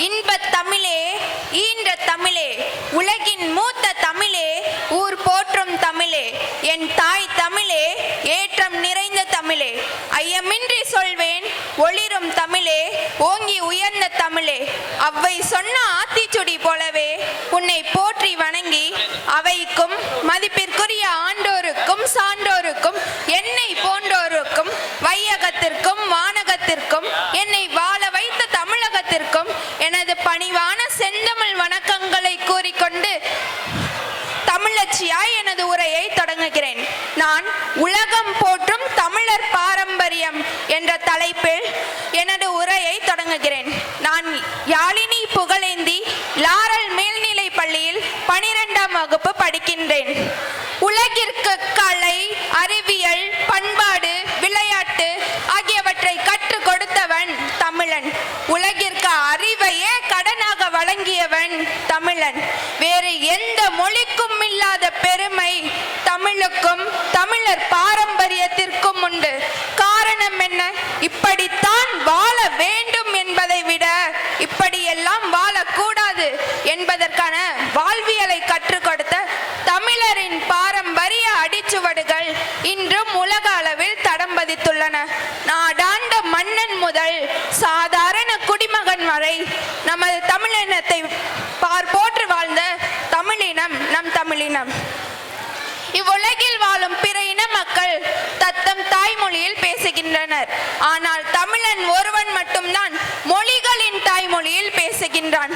இன்பத் தமிழே, ஈன்ற தமிழே, உலகின் மூத்த தமிழே, ஊர் போற்றும் தமிழே, என் தாய் தமிழே, ஏற்றம் நிறைந்த தமிழே, ஐயமின்றி சொல்வேன் ஒளிரும் தமிழே, ஓங்கி உயர்ந்த தமிழே, அவ்வை சொன்ன ஆத்திச்சுடி போலவே உன்னை போற்றி வணங்கி அவைக்கும் மதிப்பிற்குரிய ஆண்டோருக்கும் சான்றோருக்கும் என்னை போன்றோருக்கும் வையகத்திற்கும் வானகத்திற்கும் என்னை வாழ வைத்த தமிழகத்திற்கும் எனது பணிவான செந்தமிழ் வணக்கங்களை கூறிக்கொண்டு தமிழச்சியாய் எனது உரையை தொடங்குகிறேன். நான் உலகம் போற்றும் தமிழர் பாரம்பரியம் என்ற தலைப்பில் எனது உரையை தொடங்குகிறேன். நான் யாழினி புகழேந்தி லாரல் மேல்நிலை பள்ளியில் 12ஆம் வகுப்பு படிக்கின்றேன். உலகிற்கு கலை, அறிவியல், பண்பாடு, விளையாட்டு ஆகியவற்றை கற்றுக் கொடுத்தவன் தமிழன். உலகிற்கு அறிவையே கடனாக வழங்கியவன் தமிழன். வேறு எந்த மொழிக்கும் இல்லாத பெருமை தமிழுக்கும் தமிழர் பாரம்பரியத்திற்கும் உண்டு. காரணம் என்ன? இப்படித்தான் வாழ வேண்டும் என்பதை விட இப்படியெல்லாம் வாழக்கூடாது என்பதற்கான வாழ்வியலை கற்றுக் கொடுத்த தமிழரின் பாரம்பரிய அடிச்சுவடுகள் இன்றும் உலக அளவில் தடம் பதித்துள்ளன. நாடாண்ட மன்னன் முதல் சாதாரண குடிமகன் வரை நமது தமிழினத்தை போற்று வாழ்ந்த தமிழினம் நம் தமிழினம். இவ்வுலகில் வாழும் பிற இன மக்கள் தத்தம் தாய்மொழியில் பேசுகின்றனர். ஆனால் தமிழன் ஒருவன் மட்டும்தான் மொழிகளின் தாய்மொழியில் பேசுகின்றான்.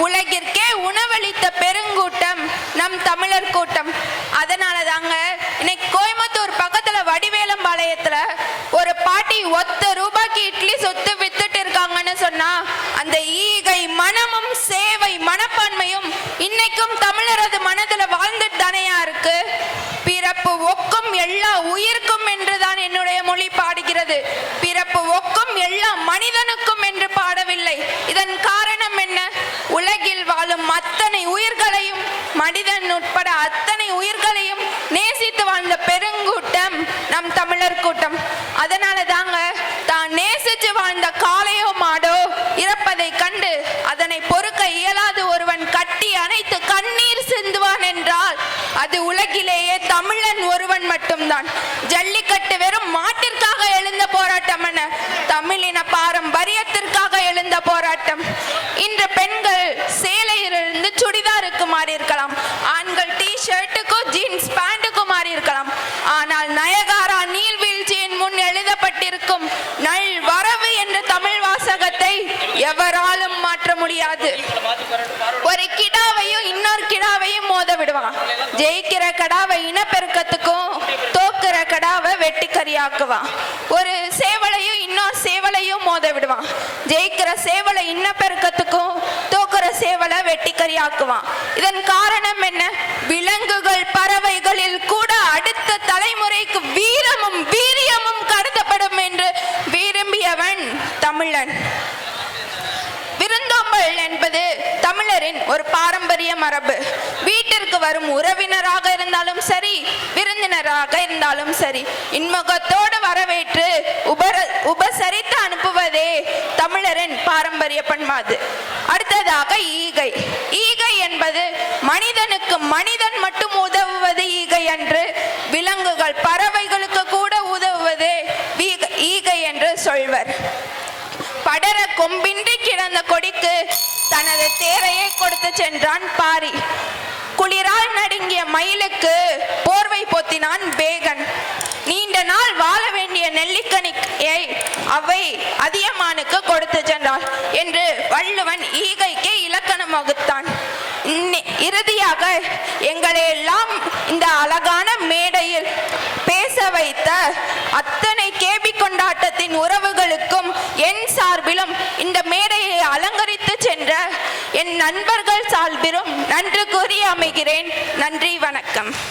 உலகிற்கே உணவளித்த பெருங்கூட்டம் நம் தமிழர் கூட்டம். அதனால தாங்க இன்னைக்கு கோயம்புத்தூர் பக்கத்துல வடிவேலம்பாளையத்துல ஒரு பாட்டி ₹1 இட்லி சொத்து வித்துட்டு இருக்காங்கன்னு சொன்னா அந்த ஈகை மனமும் சேவை மனப்பான்மையும் இன்னைக்கும் தமிழரது மனதுல வாழ்ந்துட்டு தானையா இருக்கு. பிறப்பு ஒக்கும் எல்லா உயிர்க்கும் என்றுதான் என்னுடைய மொழி பாடுகிறது. பிறப்பு ஒக்கும் எல்லா மனிதனுக்கும் என்று பாடவில்லை. இதன் காரணம் என்ன? உலகில் வாழும் அத்தனை உயிர்களையும் மனிதன் உட்பட அத்தனை உயிர்களையும் நேசித்து வாழ்ந்த பெருங்கூட்டம் நம் தமிழர் கூட்டம். அதனால தாங்க தான் நேசிச்சு வாழ்ந்த காளையோ மாடோ இறப்பதை கண்டு அதனை பொறுக்க இயலாது ஒருவன் கட்டி அணைத்து கண்ணீர் சிந்துவான் என்றால் அது உலகிலேயே தமிழன் ஒருவன் மட்டும்தான். ஜல்லிக்கட்டு வெறும் மாட்டிற்காக எழுந்த போராட்டம் என தமிழின பாரம்பரியத்திற்காக எழுந்த போராட்டம். இன்று பெண்கள் சேலையிலிருந்து சுடிதாருக்கு மாறி இருக்கலாம், ஆண்கள் டி-ஷர்ட்டுக்கும் ஜீன்ஸ் பேண்ட்டுக்கும் மாறி இருக்கலாம். ஆனால் நயகாரா நீர்வீழ்ச்சியின் முன் எழுதப்பட்டிருக்கும் நல் வரவு என்ற தமிழ் வாசகத்தை எவராலும் மாற்ற முடியாது. ஒரு கிடாவையும் இன்னொரு கிடாவையும் மோத விடுவான். ஜெயிக்கிற கடாவை இனப்பெருக்கத்துக்கும் தோக்குற கடாவை வெட்டிக்கரியாக்குவான். ஒரு சேவலையும் இன்னொரு சேவலையும் மோத விடுவான். ஜெயிக்கிற சேவலை இனப்பெருக்கத்துக்கும் தோக்குற சேவலை வெட்டிக்கரியாக்குவான். இதன் காரணம் என்ன? விலங்குகள் பறவைகளில் கூட அடுத்த தலைமுறைக்கு வீரமும் வீரியமும் கடத்தப்படும் என்று விரும்பியவன் தமிழன். விருந்தோம்பல் என்பது தமிழரின் ஒரு பாரம்பரிய மரபு. வீட்டிற்கு வரும் உறவினராக இருந்தாலும் சரி, விருந்தினராக இருந்தாலும் சரி, இன்முகத்தோடு வரவேற்று உபசரித்து அனுப்புவதே தமிழரின் பாரம்பரிய பண்பாடு. அடுத்ததாக ஈகை. ஈகை என்பது மனிதனுக்கு மனிதன் மட்டும் உதவுவது ஈகை அன்று, விலங்குகள் பறவைகளுக்கு கூட உதவுவது ஈகை என்று சொல்வர். படர கொம்பின்றி கிடந்த கொடிக்கு தனது தேரையை கொடுத்து சென்றான் பாரி. குளிரால் நடுங்கிய மயிலுக்கு போர்வை பொத்தினான் பேகன். நீண்ட நாள் வாழ வேண்டிய நெல்லிக்கனியை அவை அதியமானுக்கு கொடுத்து சென்றான் என்று வள்ளுவன் ஈகைக்கு இலக்கணம் வகுத்தான். இறுதியாக எங்களை எல்லாம் இந்த அழகான மேடையில் பேச வைத்த அத்தனை கேபி கொண்டாட்டத்தின் உறவுகளுக்கும் என் சார்பிலும் இந்த மேடையை அலங்கரித்து சென்ற என் நண்பர்கள் சார்பிலும் நன்றி கூறி அமைகிறேன். நன்றி, வணக்கம்.